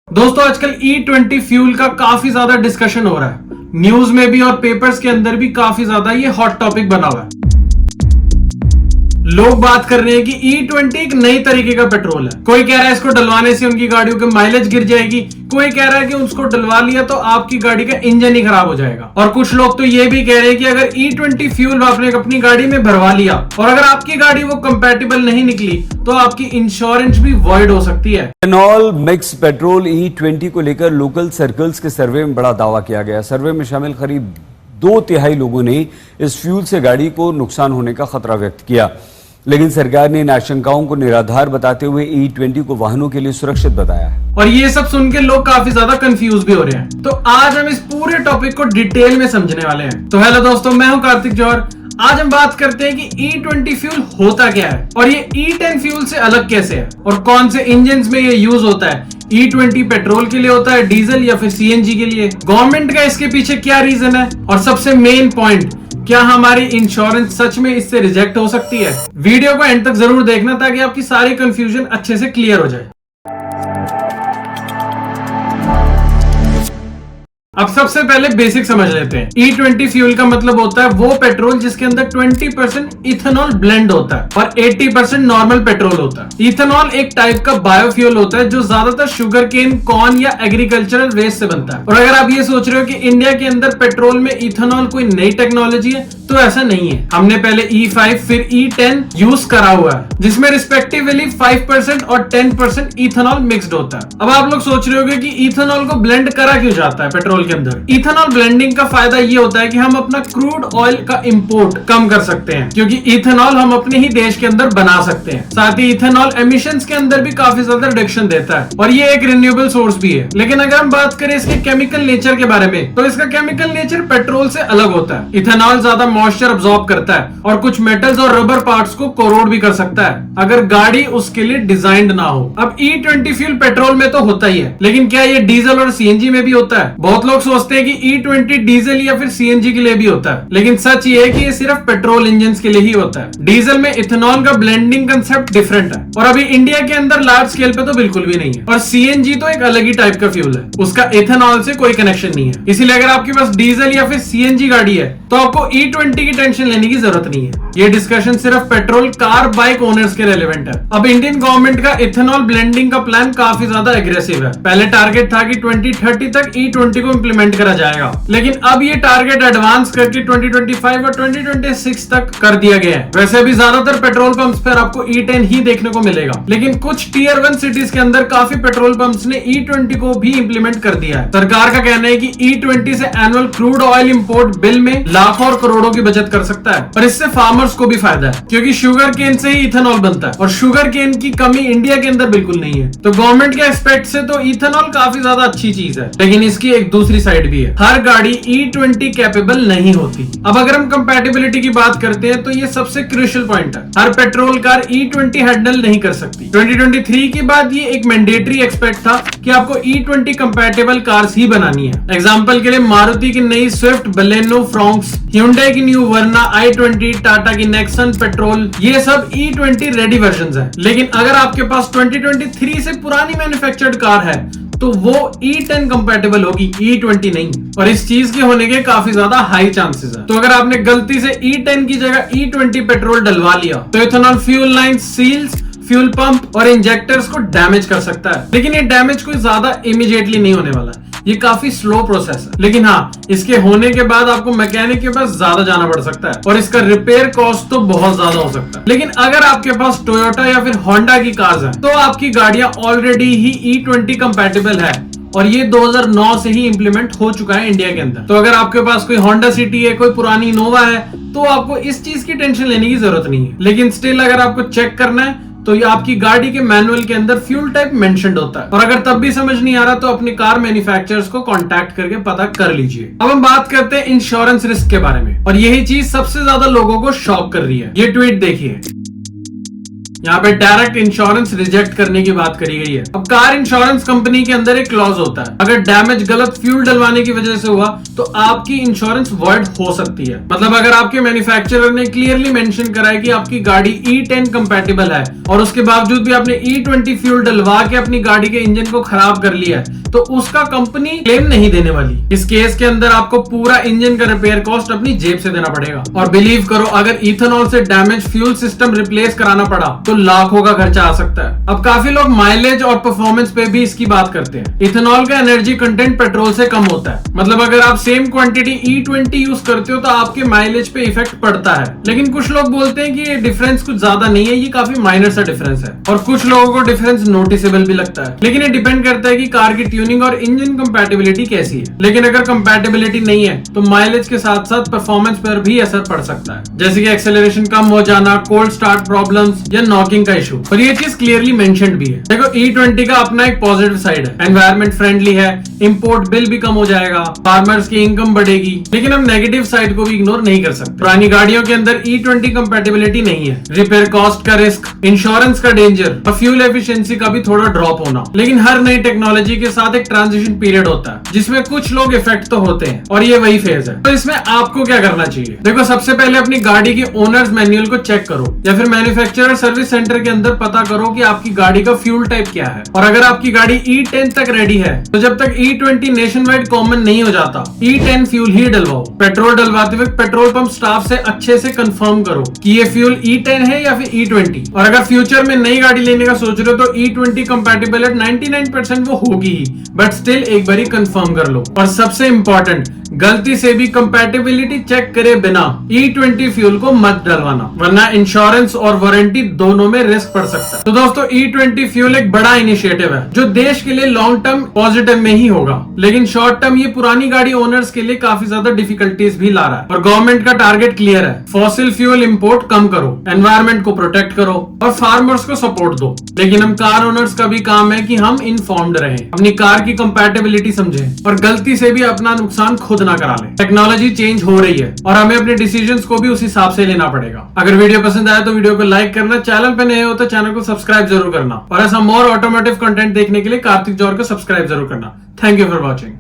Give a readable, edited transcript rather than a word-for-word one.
दोस्तों आजकल E20 fuel का काफी ज्यादा डिस्कशन हो रहा है, न्यूज में भी और पेपर्स के अंदर भी काफी ज्यादा ये हॉट टॉपिक बना हुआ है। लोग बात कर रहे हैं कि E20 एक नई तरीके का पेट्रोल है। कोई कह रहा है इसको डलवाने से उनकी गाड़ियों की माइलेज गिर जाएगी, कोई कह रहा है कि उसको डलवा लिया तो आपकी गाड़ी का इंजन ही खराब हो जाएगा, और कुछ लोग तो ये भी कह रहे हैं कि अगर E20 फ्यूल आपने अपनी गाड़ी में भरवा लिया और अगर आपकी गाड़ी वो कंपैटिबल नहीं निकली तो आपकी इंश्योरेंस भी वॉइड हो सकती है। इथेनॉल मिक्स पेट्रोल E20 को लेकर लोकल सर्कल्स के सर्वे में बड़ा दावा किया गया। सर्वे में शामिल करीब 2/3 लोगों ने इस फ्यूल से गाड़ी को नुकसान होने का खतरा व्यक्त किया, लेकिन सरकार ने इन आशंकाओं को निराधार बताते हुए E20 को वाहनों के लिए सुरक्षित बताया है। और ये सब सुन के लोग काफी ज्यादा कंफ्यूज भी हो रहे हैं। तो आज हम इस पूरे टॉपिक को डिटेल में समझने वाले हैं। तो हेलो दोस्तों, मैं हूं कार्तिक जौहर। आज हम बात करते हैं कि E20 फ्यूल होता क्या है और ये E10 फ्यूल से अलग कैसे है और कौन से इंजन में ये यूज होता है। E20 पेट्रोल के लिए होता है, डीजल या फिर CNG के लिए, गवर्नमेंट का इसके पीछे क्या रीजन है, और सबसे मेन पॉइंट, क्या हमारी इंश्योरेंस सच में इससे रिजेक्ट हो सकती है। वीडियो को एंड तक जरूर देखना ताकि आपकी सारी कंफ्यूजन अच्छे से क्लियर हो जाए। अब सबसे पहले बेसिक समझ लेते हैं। E20 फ्यूल का मतलब होता है वो पेट्रोल जिसके अंदर 20% इथेनॉल ब्लेंड होता है और 80% नॉर्मल पेट्रोल होता है। इथेनॉल एक टाइप का बायोफ्यूल होता है जो ज्यादातर शुगर केन, कॉर्न या एग्रीकल्चरल वेस्ट से बनता है। और अगर आप ये सोच रहे हो कि इंडिया के अंदर पेट्रोल में इथेनॉल कोई नई टेक्नोलॉजी है, तो ऐसा नहीं है। हमने पहले E5 फिर E10 यूज करा हुआ है, जिसमें रिस्पेक्टिवली 5% और 10% इथेनॉल मिक्स्ड होता है। अब आप लोग सोच रहे होंगे कि इथेनॉल को ब्लेंड करा क्यों जाता है पेट्रोल के अंदर। इथेनॉल ब्लेंडिंग का फायदा ये होता है कि हम अपना क्रूड ऑयल का इंपोर्ट कम कर सकते हैं, क्योंकि इथेनॉल हम अपने ही देश के अंदर बना सकते हैं। साथ ही इथेनॉल एमिशंस के अंदर भी काफी ज्यादा रिडक्शन देता है और ये एक रिन्यूएबल सोर्स भी है। लेकिन अगर हम बात करें इसके केमिकल नेचर के बारे में, तो इसका केमिकल नेचर पेट्रोल से अलग होता है। इथेनॉल ज्यादा मॉइस्चर अब्सॉर्ब करता है और कुछ मेटल्स और रबर पार्ट्स को कोरोड भी कर सकता है अगर गाड़ी उसके लिए डिजाइंड ना हो। अब E20 फ्यूल पेट्रोल में तो होता ही है, लेकिन क्या ये डीजल और CNG में भी होता है? बहुत लोग सोचते हैं कि E20 डीजल या फिर CNG के लिए भी होता है, लेकिन सच ये है कि ये सिर्फ पेट्रोल इंजन के लिए ही होता है। डीजल में इथेनॉल का ब्लेंडिंग कंसेप्ट डिफरेंट है और अभी इंडिया के अंदर लार्ज स्केल पे तो बिल्कुल भी नहीं है। और CNG तो एक अलग ही टाइप का फ्यूल है, उसका इथेनॉल से कोई कनेक्शन नहीं है। इसीलिए अगर आपके पास डीजल या फिर CNG गाड़ी है तो आपको E20 की टेंशन लेने की जरूरत नहीं है। ये डिस्कशन सिर्फ पेट्रोल कार बाइक ओनर्स के रेलेवेंट है। अब इंडियन गवर्नमेंट का इथेनॉल ब्लेंडिंग का प्लान काफी ज्यादा एग्रेसिव है। पहले टारगेट था कि 2030 तक E20 को इंप्लीमेंट करा जाएगा, लेकिन अब ये टारगेट एडवांस करके 2025 और 2026 तक कर दिया गया है। वैसे भी ज्यादातर पेट्रोल पंप्स पर आपको E10 ही देखने को मिलेगा, लेकिन कुछ टीयर 1 सिटीज के अंदर काफी पेट्रोल पंप्स ने E20 को भी इंप्लीमेंट कर दिया है। सरकार का कहना है कि E20 से annual crude oil import bill में लाखों और करोड़ों की बचत कर सकता है और इससे फार्मर्स को भी फायदा है, क्योंकि शुगर केन से ही इथेनॉल बनता है और शुगर केन की कमी इंडिया के अंदर बिल्कुल नहीं है। तो गवर्नमेंट के एस्पेक्ट से तो इथेनॉल काफी ज्यादा अच्छी चीज है, लेकिन इसकी एक दूसरी साइड भी है। हर गाड़ी E20 कैपेबल नहीं होती। अब अगर हम कंपैटिबिलिटी की बात करते हैं तो ये सबसे क्रूशियल पॉइंट है। हर पेट्रोल कार E20 हैंडल नहीं कर सकती। 2023 के बाद ये एक मैंडेटरी एक्सपेक्ट था कि आपको E20 कंपैटिबल कार्स ही बनानी है। एग्जांपल के लिए मारुति की नई स्विफ्ट, बलेनो, फ्रोंक्स, Hyundai की न्यू वर्ना, i20, टाटा की नेक्सन पेट्रोल, ये सब E20 रेडी वर्जन है। लेकिन अगर आपके पास 2023 से पुरानी मैन्युफैक्चर्ड कार है तो वो E10 कंपैटिबल होगी, E20 नहीं। और इस चीज के होने के काफी ज्यादा हाई चांसेस है। तो अगर आपने गलती से E10 की जगह E20 पेट्रोल डलवा लिया तो ethanol fuel line, seals, fuel pump और इंजेक्टर्स को डैमेज कर सकता है। लेकिन ये डैमेज कोई ज्यादा इमीडिएटली नहीं होने वाला है, ये काफी स्लो प्रोसेस है। लेकिन हाँ, इसके होने के बाद आपको मैकेनिक के पास ज्यादा जाना पड़ सकता है और इसका रिपेयर कॉस्ट तो बहुत ज्यादा हो सकता है। लेकिन अगर आपके पास टोयोटा या फिर होंडा की कार्स हैं, तो आपकी गाड़ियां ऑलरेडी ही E20 कंपैटिबल है और ये 2009 से ही इंप्लीमेंट हो चुका है इंडिया के अंदर। तो अगर आपके पास कोई होंडा सिटी है, कोई पुरानी इनोवा है, तो आपको इस चीज की टेंशन लेने की जरूरत नहीं है। लेकिन स्टिल अगर आपको चेक करना है तो ये आपकी गाड़ी के मैनुअल के अंदर फ्यूल टाइप मेंशन्ड होता है। और अगर तब भी समझ नहीं आ रहा तो अपने कार मैन्युफैक्चरर्स को कांटेक्ट करके पता कर लीजिए। अब हम बात करते हैं इंश्योरेंस रिस्क के बारे में, और यही चीज सबसे ज्यादा लोगों को शॉक कर रही है। ये ट्वीट देखिए। यहाँ पे डायरेक्ट इंश्योरेंस रिजेक्ट करने की बात करी गई है। अब कार इंश्योरेंस कंपनी के अंदर एक क्लॉज होता है, अगर डैमेज गलत फ्यूल डलवाने की वजह से हुआ तो आपकी इंश्योरेंस वॉइड हो सकती है। मतलब अगर आपके मैन्युफैक्चरर ने क्लियरली मेंशन करा है कि आपकी गाड़ी E10 कंपैटिबल है और उसके बावजूद भी आपने E20 फ्यूल डलवा के अपनी गाड़ी के इंजन को खराब कर लिया है, तो उसका कंपनी क्लेम नहीं देने वाली। इस केस के अंदर आपको पूरा इंजन का रिपेयर कॉस्ट अपनी जेब से देना पड़ेगा। और बिलीव करो, अगर इथेनॉल से डैमेज फ्यूल सिस्टम रिप्लेस कराना पड़ा तो लाखों का खर्चा आ सकता है। अब काफी लोग माइलेज और परफॉर्मेंस पे भी इसकी बात करते हैं। इथेनॉल का एनर्जी कंटेंट पेट्रोल से कम होता है, मतलब अगर आप सेम क्वांटिटी E20 यूज करते हो तो आपके माइलेज पे इफेक्ट पड़ता है। लेकिन कुछ लोग बोलते हैं कि ये डिफरेंस कुछ ज्यादा नहीं है, ये काफी माइनर सा डिफरेंस है, और कुछ लोगों को डिफरेंस नोटिसेबल भी लगता है। लेकिन ये डिपेंड करता है कि कार की ट्यूनिंग और इंजन कंपैटिबिलिटी कैसी है। लेकिन अगर कंपैटिबिलिटी नहीं है तो माइलेज के साथ साथ परफॉर्मेंस पर भी असर पड़ सकता है, जैसे कि एक्सेलरेशन कम हो जाना, कोल्ड स्टार्ट प्रॉब्लम्स या नॉकिंग का इशू। और ये चीज क्लियरली मेंशन्ड भी है। देखो, E20 का अपना एक पॉजिटिव साइड है, एनवायरमेंट फ्रेंडली है, इंपोर्ट बिल भी कम हो जाएगा, फार्मर्स की इनकम बढ़ेगी। लेकिन हम नेगेटिव साइड को भी इग्नोर नहीं कर सकते। पुरानी गाड़ियों के अंदर E20 कंपैटिबिलिटी नहीं है, रिपेयर कॉस्ट का रिस्क, इंश्योरेंस का डेंजर और फ्यूल एफिशिएंसी का भी थोड़ा ड्रॉप होना। लेकिन हर नई टेक्नोलॉजी के साथ एक ट्रांजिशन पीरियड होता है जिसमें कुछ लोग इफेक्ट तो होते हैं, और ये वही फेज है। तो इसमें आपको क्या करना चाहिए? देखो, सबसे पहले अपनी गाड़ी के ओनर्स मैनुअल को चेक करो या फिर मैन्युफैक्चरर सर्विस सेंटर के अंदर पता करो कि आपकी गाड़ी का फ्यूल टाइप क्या है। और अगर आपकी गाड़ी E10 तक रेडी है तो जब तक E20 नेशन वाइड कॉमन नहीं हो जाता, E10 फ्यूल ही डलवाओ। पेट्रोल डलवाते वक्त पेट्रोल पंप स्टाफ से अच्छे से कंफर्म करो कि ये फ्यूल E10 है या फिर E20। और अगर फ्यूचर में नई गाड़ी लेने का सोच रहे हो तो E20 कंपैटिबल एट 99% वो होगी ही, बट स्टिल एक बारी कंफर्म कर लो। और सबसे इंपॉर्टेंट, गलती से भी कंपैटिबिलिटी चेक करे बिना E20 फ्यूल को मत डलवाना, वरना इंश्योरेंस और वारंटी दोनों में रिस्क पड़ सकता है। तो दोस्तों, E20 फ्यूल एक बड़ा इनिशिएटिव है जो देश के लिए लॉन्ग टर्म पॉजिटिव में ही होगा, लेकिन शॉर्ट टर्म ये पुरानी गाड़ी ओनर्स के लिए काफी ज्यादा डिफिकल्टीज भी ला रहा है। और गवर्नमेंट का टारगेट क्लियर है, फॉसिल फ्यूल इंपोर्ट कम करो, एनवायरमेंट को प्रोटेक्ट करो और फार्मर्स को सपोर्ट दो। लेकिन हम कार ओनर्स का भी काम है कि हम इन्फॉर्म्ड रहें, अपनी कार की कंपैटिबिलिटी समझें और गलती से भी अपना नुकसान खुद ना करा लें। टेक्नोलॉजी चेंज हो रही है और हमें अपने डिसीजंस को भी उस हिसाब से लेना पड़ेगा। अगर वीडियो पसंद आया तो वीडियो को लाइक करना, चैनल पे नए हो तो चैनल को सब्सक्राइब जरूर करना, और ऐसा मोर ऑटोमोटिव कंटेंट देखने के लिए कार्तिक जौहर को सब्सक्राइब जरूर करना। Thank you for watching.